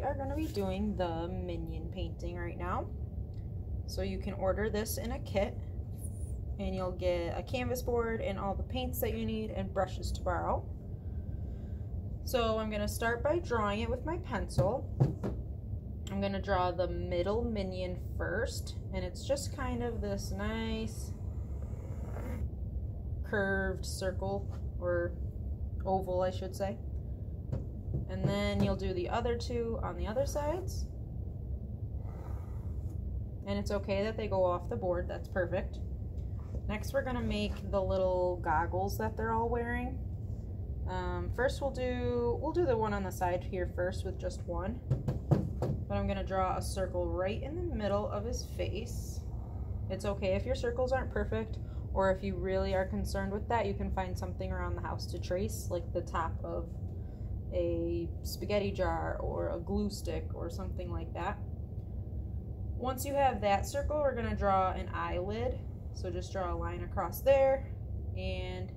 are going to be doing the Minion painting right now. So you can order this in a kit, and you'll get a canvas board and all the paints that you need and brushes to borrow. So I'm going to start by drawing it with my pencil. I'm going to draw the middle Minion first, and it's just kind of this nice curved circle, or oval I should say. And then you'll do the other two on the other sides. And it's okay that they go off the board, that's perfect. Next we're going to make the little goggles that they're all wearing. First we'll do the one on the side here first with just one. But I'm going to draw a circle right in the middle of his face. It's okay if your circles aren't perfect, or if you really are concerned with that, you can find something around the house to trace, like the top of a spaghetti jar or a glue stick or something like that. Once you have that circle, we're going to draw an eyelid. So just draw a line across there and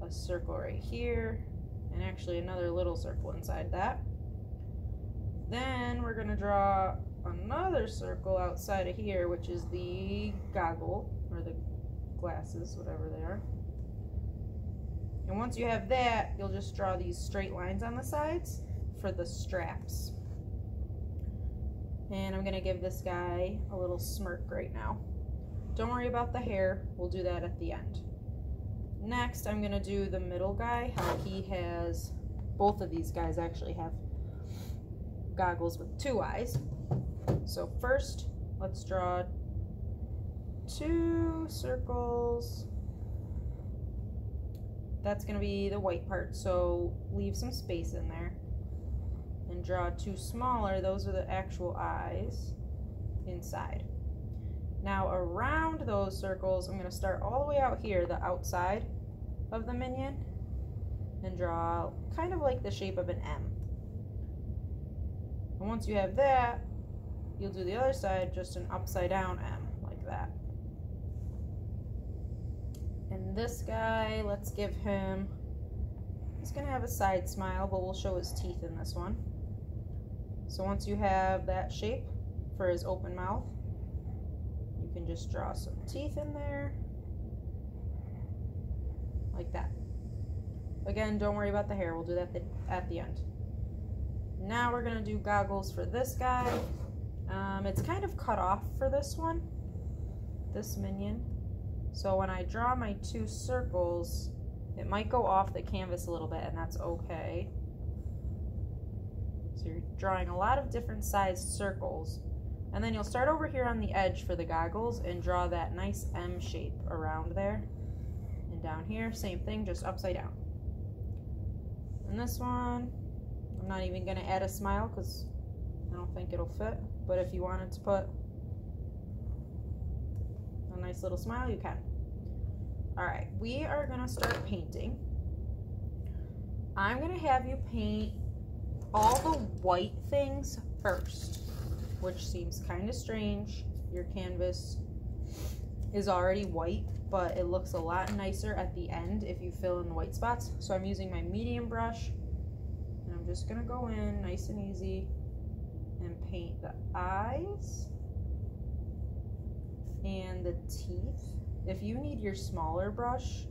a circle right here, and actually another little circle inside that. Then we're going to draw another circle outside of here, which is the goggle, or the glasses, whatever they are. And once you have that, you'll just draw these straight lines on the sides for the straps. And I'm going to give this guy a little smirk right now. Don't worry about the hair, we'll do that at the end. Next, I'm going to do the middle guy, how he has, both of these guys actually have goggles with two eyes. So first, let's draw two circles. That's going to be the white part, so leave some space in there. And draw two smaller, those are the actual eyes inside. Now around those circles, I'm going to start all the way out here, the outside of the Minion, and draw kind of like the shape of an M. And once you have that, you'll do the other side, just an upside down M, like that. And this guy, let's give him, he's going to have a side smile, but we'll show his teeth in this one. So once you have that shape for his open mouth, you can just draw some teeth in there, like that. Again, don't worry about the hair, we'll do that at the end. Now we're going to do goggles for this guy. It's kind of cut off for this one, this Minion. So when I draw my two circles, it might go off the canvas a little bit, and that's okay. So you're drawing a lot of different sized circles. And then you'll start over here on the edge for the goggles and draw that nice M shape around there. And down here, same thing, just upside down. And this one, I'm not even going to add a smile because I don't think it'll fit. But if you wanted to put a nice little smile, you can. Alright, we are going to start painting. I'm going to have you paint all the white things first, which seems kind of strange. Your canvas is already white, but it looks a lot nicer at the end if you fill in the white spots. So I'm using my medium brush, and I'm just going to go in nice and easy and paint the eyes and the teeth. If you need your smaller brush,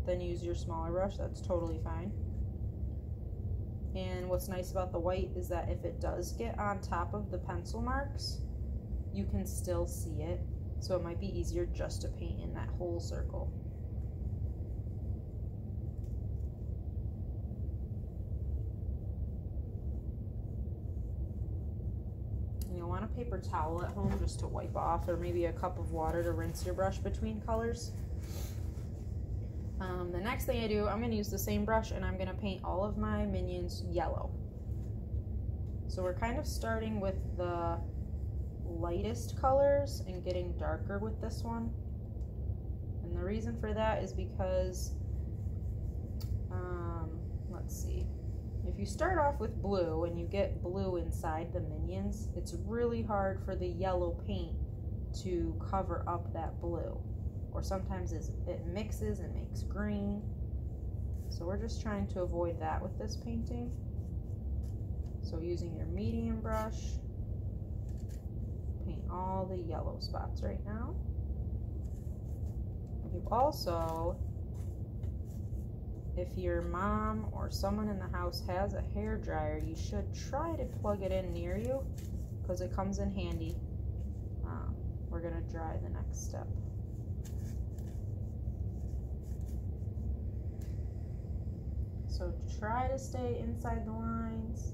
then use your smaller brush. That's totally fine. And what's nice about the white is that if it does get on top of the pencil marks, you can still see it. So it might be easier just to paint in that whole circle. And you'll want a paper towel at home just to wipe off, or maybe a cup of water to rinse your brush between colors. The next thing I do, I'm going to use the same brush and I'm going to paint all of my Minions yellow. So we're kind of starting with the lightest colors and getting darker with this one. And the reason for that is because, let's see, if you start off with blue and you get blue inside the Minions, it's really hard for the yellow paint to cover up that blue. Or sometimes it mixes and makes green. So we're just trying to avoid that with this painting. So using your medium brush, paint all the yellow spots right now. You also, if your mom or someone in the house has a hair dryer, you should try to plug it in near you because it comes in handy. We're gonna dry the next step. So try to stay inside the lines.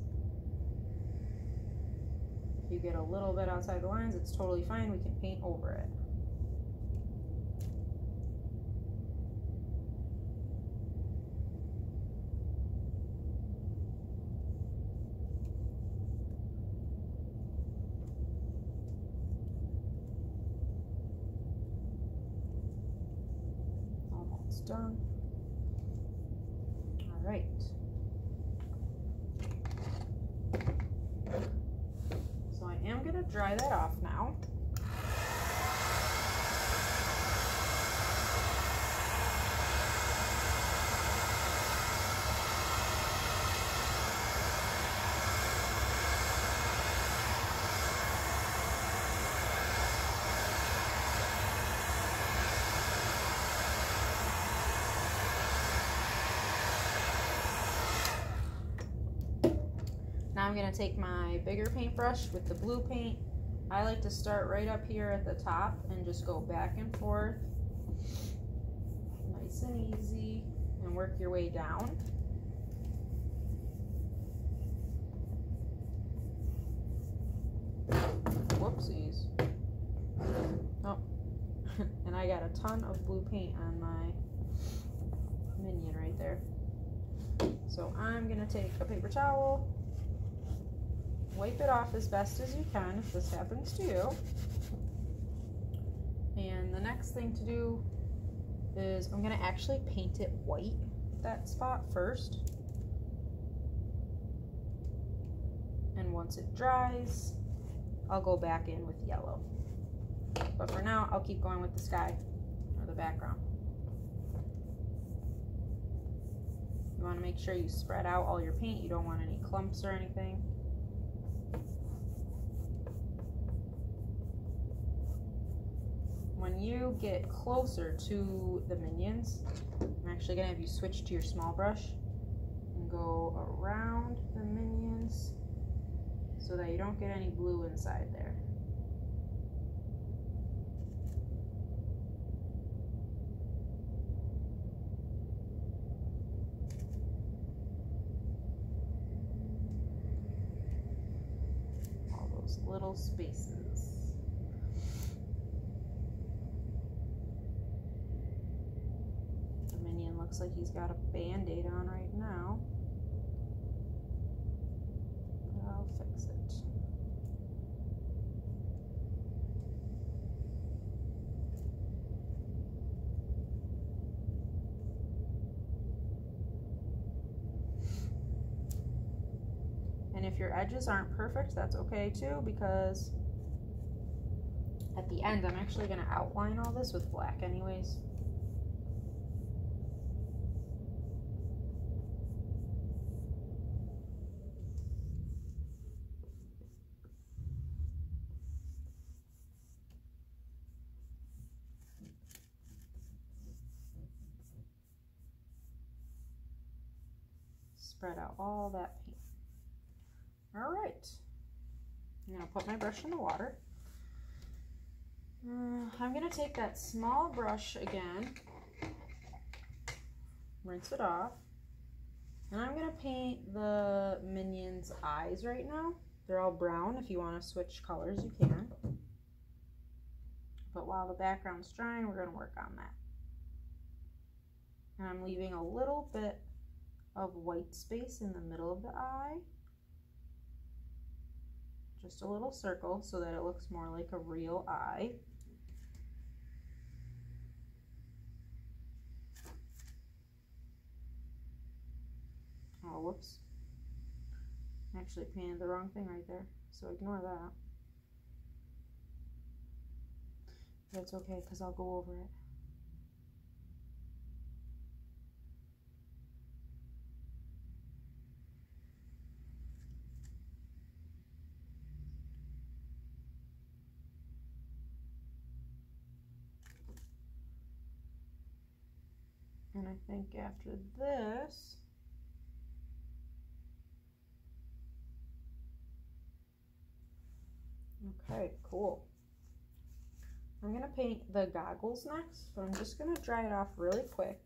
If you get a little bit outside the lines, it's totally fine. We can paint over it. Almost done. All right. So I am going to dry that off now. Now I'm going to take my bigger paintbrush with the blue paint. I like to start right up here at the top and just go back and forth, nice and easy, and work your way down. Whoopsies. Oh, and I got a ton of blue paint on my Minion right there. So I'm going to take a paper towel, wipe it off as best as you can if this happens to you. And the next thing to do is I'm going to actually paint it white, that spot first. And once it dries, I'll go back in with yellow. But for now, I'll keep going with the sky or the background. You want to make sure you spread out all your paint. You don't want any clumps or anything. When you get closer to the minions, I'm actually going to have you switch to your small brush and go around the minions so that you don't get any blue inside there. All those little spaces. Looks like he's got a band-aid on right now. I'll fix it. And if your edges aren't perfect, that's okay too, because at the end I'm actually going to outline all this with black anyways. Spread out all that paint. All right, I'm gonna put my brush in the water. I'm gonna take that small brush again, rinse it off, and I'm gonna paint the Minion's eyes right now. They're all brown. If you want to switch colors, you can. But while the background's drying, we're gonna work on that. And I'm leaving a little bit of white space in the middle of the eye. Just a little circle so that it looks more like a real eye. Oh, whoops. I actually painted the wrong thing right there, so ignore that. That's okay, because I'll go over it. And I think after this, okay, cool. I'm gonna paint the goggles next, but I'm just gonna dry it off really quick.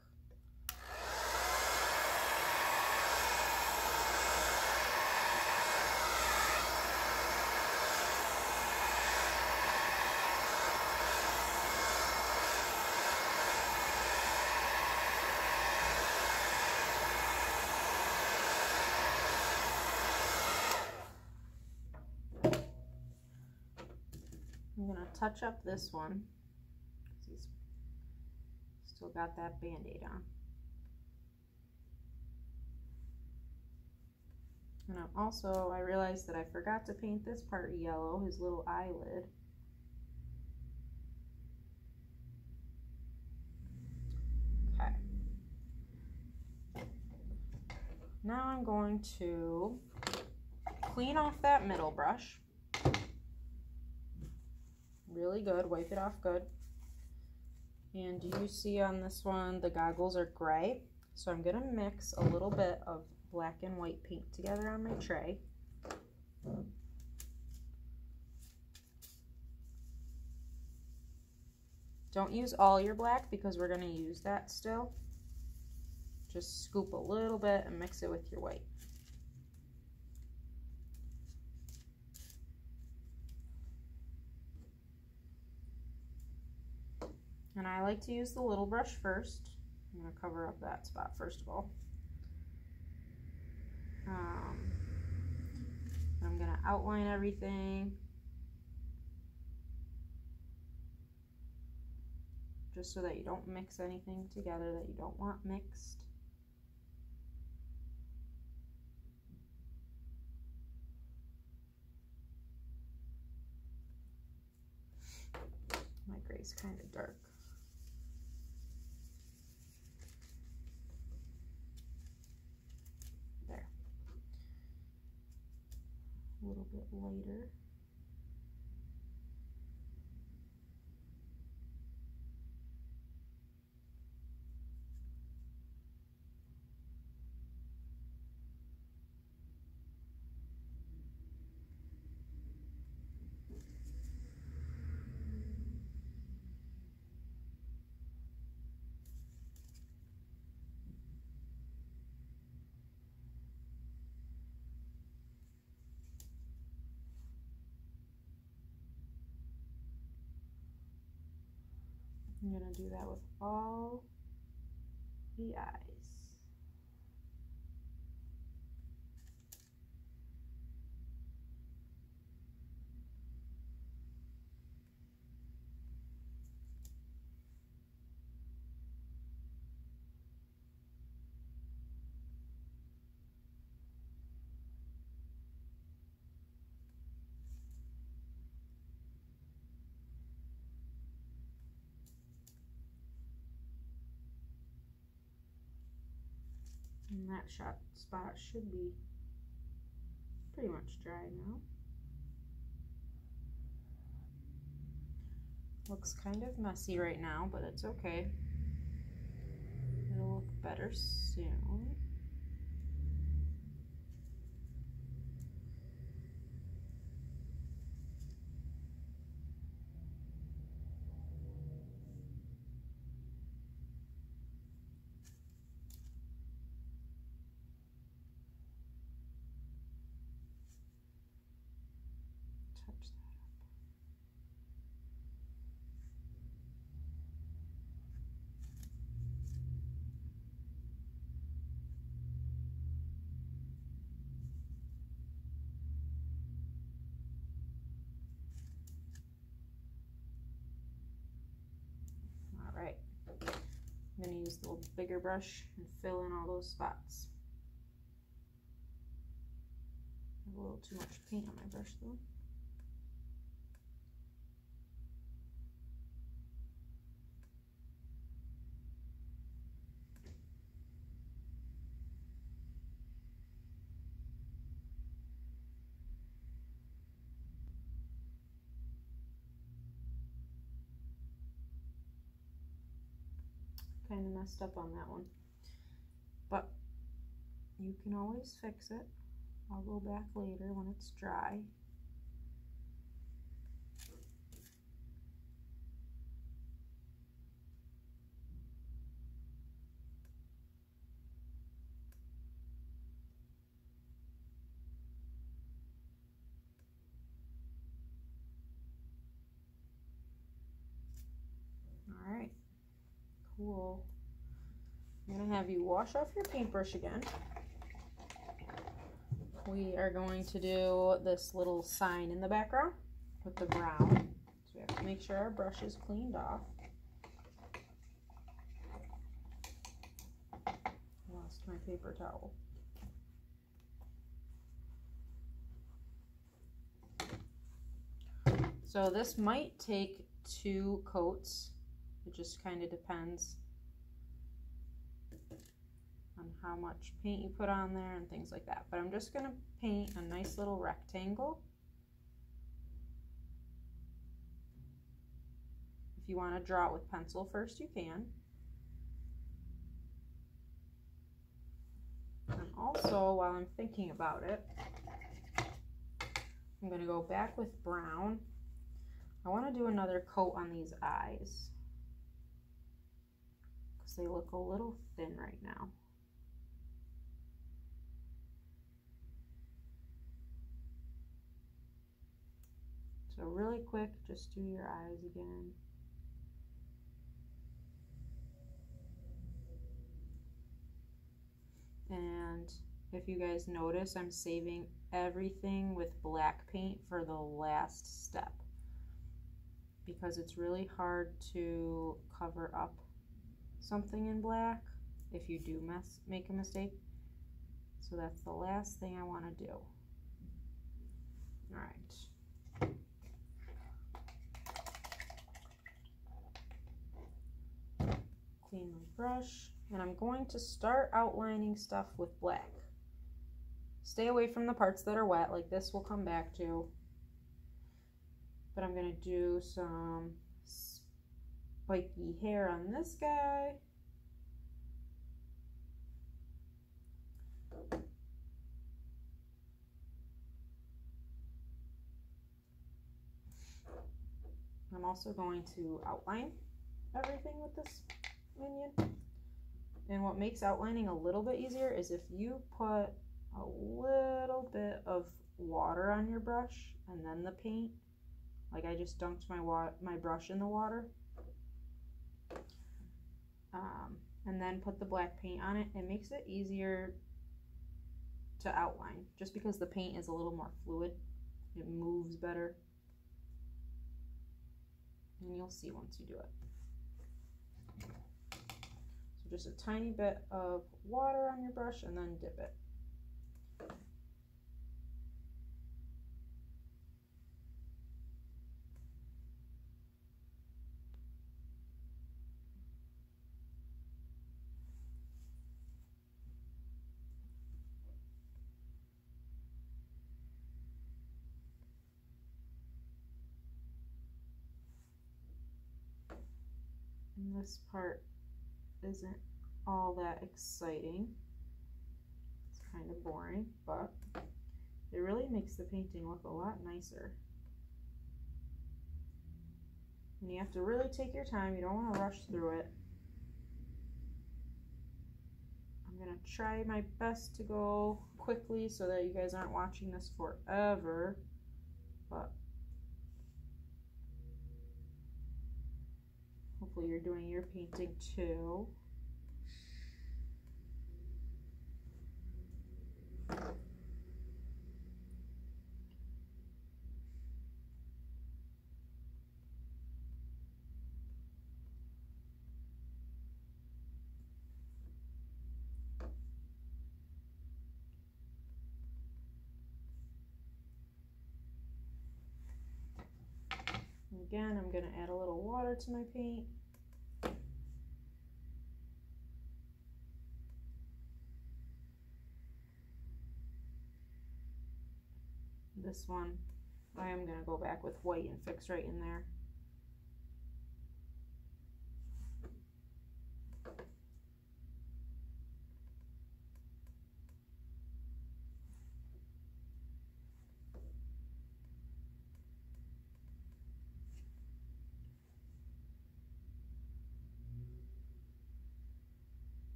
I'm gonna touch up this one because he's still got that band-aid on. And I realized that I forgot to paint this part yellow, his little eyelid. Okay. Now I'm going to clean off that middle brush. Really good, wipe it off good. And you see on this one, the goggles are gray. So I'm gonna mix a little bit of black and white paint together on my tray. Don't use all your black because we're gonna use that still. Just scoop a little bit and mix it with your white. And I like to use the little brush first. I'm going to cover up that spot first of all. I'm going to outline everything. Just so that you don't mix anything together that you don't want mixed. My gray's kind of dark. There. A little bit lighter. I'm going to do that with all the eyes. And that spot should be pretty much dry now. Looks kind of messy right now, but it's okay. It'll look better soon. Touch that up. All right. I'm going to use the little bigger brush and fill in all those spots. I have a little too much paint on my brush though. kind of messed up on that one. But you can always fix it. I'll go back later when it's dry. All right, cool. I'm gonna have you wash off your paintbrush again. We are going to do this little sign in the background with the brown. So we have to make sure our brush is cleaned off. Lost my paper towel. So this might take 2 coats. It just kind of depends on how much paint you put on there and things like that. But I'm just going to paint a nice little rectangle. If you want to draw it with pencil first, you can. And also, while I'm thinking about it, I'm going to go back with brown. I want to do another coat on these eyes because they look a little thin right now. So really quick, just do your eyes again. And if you guys notice, I'm saving everything with black paint for the last step because it's really hard to cover up something in black if you do make a mistake. So that's the last thing I want to do. All right. Clean my brush, and I'm going to start outlining stuff with black. Stay away from the parts that are wet, like this we'll come back to. But I'm going to do some spiky hair on this guy. I'm also going to outline everything with this Minion. And what makes outlining a little bit easier is if you put a little bit of water on your brush and then the paint. Like I just dunked my brush in the water. And then put the black paint on it. It makes it easier to outline just because the paint is a little more fluid. It moves better. And you'll see once you do it. So just a tiny bit of water on your brush and then dip it. And this part isn't all that exciting. It's kind of boring, but it really makes the painting look a lot nicer. And you have to really take your time. You don't want to rush through it. I'm going to try my best to go quickly so that you guys aren't watching this forever, but hopefully you're doing your painting too. Again, I'm going to add a little water to my paint. This one, I am going to go back with white and fix right in there.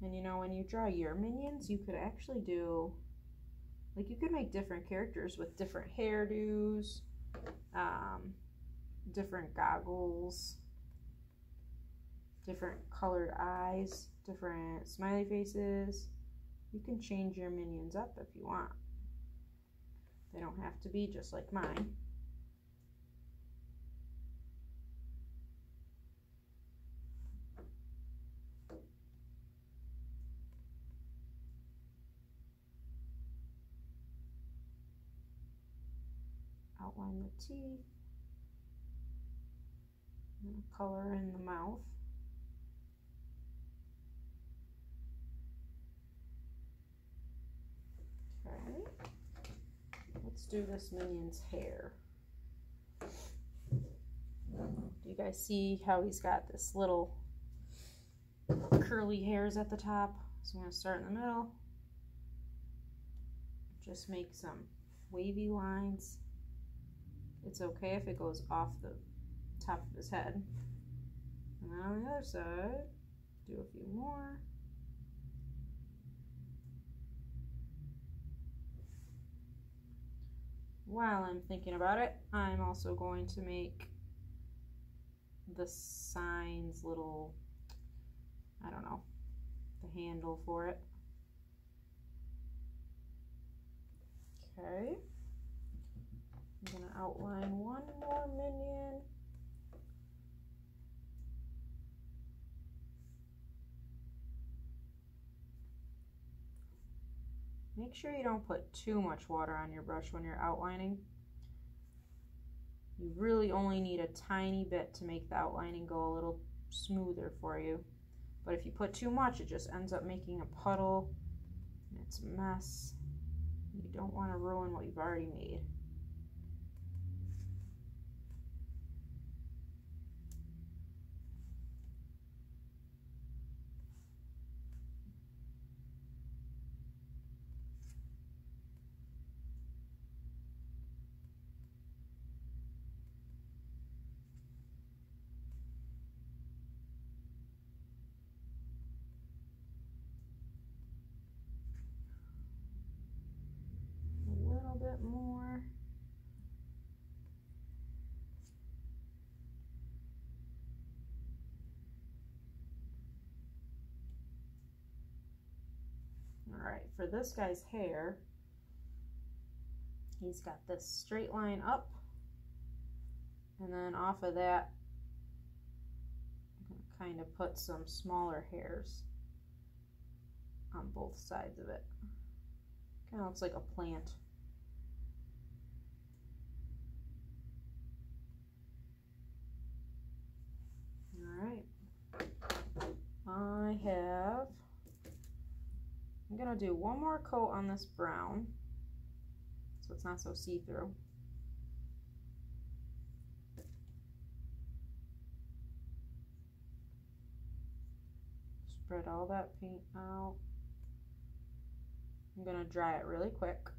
And you know, when you draw your minions, you could actually do, like, you could make different characters with different hairdos, different goggles, different colored eyes, different smiley faces. You can change your minions up if you want. They don't have to be just like mine. Outline the teeth, and color in the mouth. Okay, let's do this minion's hair. Do you guys see how he's got this little curly hairs at the top? So I'm going to start in the middle. Just make some wavy lines. It's okay if it goes off the top of his head. And then on the other side, do a few more. While I'm thinking about it, I'm also going to make the sign's little, I don't know, the handle for it. Okay. I'm going to outline one more minion. Make sure you don't put too much water on your brush when you're outlining. You really only need a tiny bit to make the outlining go a little smoother for you. But if you put too much, it just ends up making a puddle, and it's a mess. You don't want to ruin what you've already made. Bit more. All right, for this guy's hair, he's got this straight line up, and then off of that, I'm going to kind of put some smaller hairs on both sides of it. Kind of looks like a plant. I'm gonna do one more coat on this brown so it's not so see-through. Spread all that paint out. I'm gonna dry it really quick.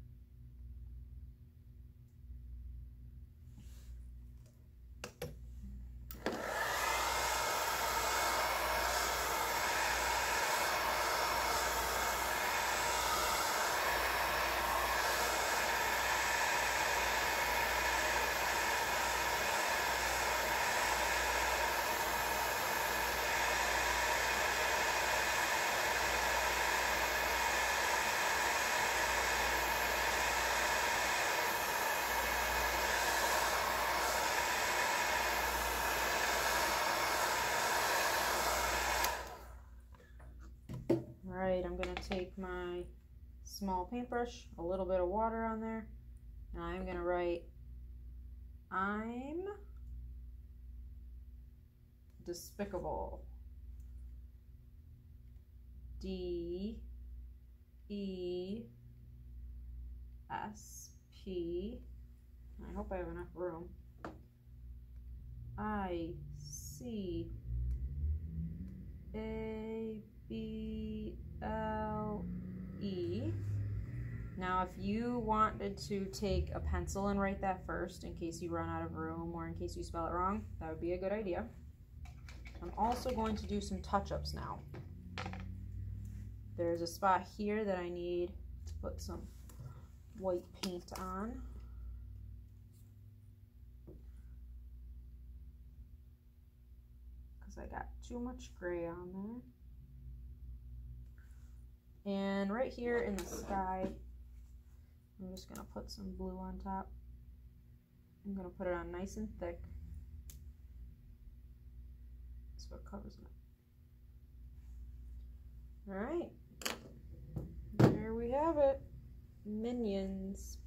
Alright, I'm going to take my small paintbrush, a little bit of water on there, and I'm going to write, "I'm despicable." D-E-S-P. I hope I have enough room. I-C-A-B-L-E. Now, if you wanted to take a pencil and write that first in case you run out of room or in case you spell it wrong, that would be a good idea. I'm also going to do some touch-ups now. There's a spot here that I need to put some white paint on. Because I got too much gray on there. And right here in the sky, I'm just going to put some blue on top. I'm going to put it on nice and thick. So it covers it up. Alright, there we have it. Minions.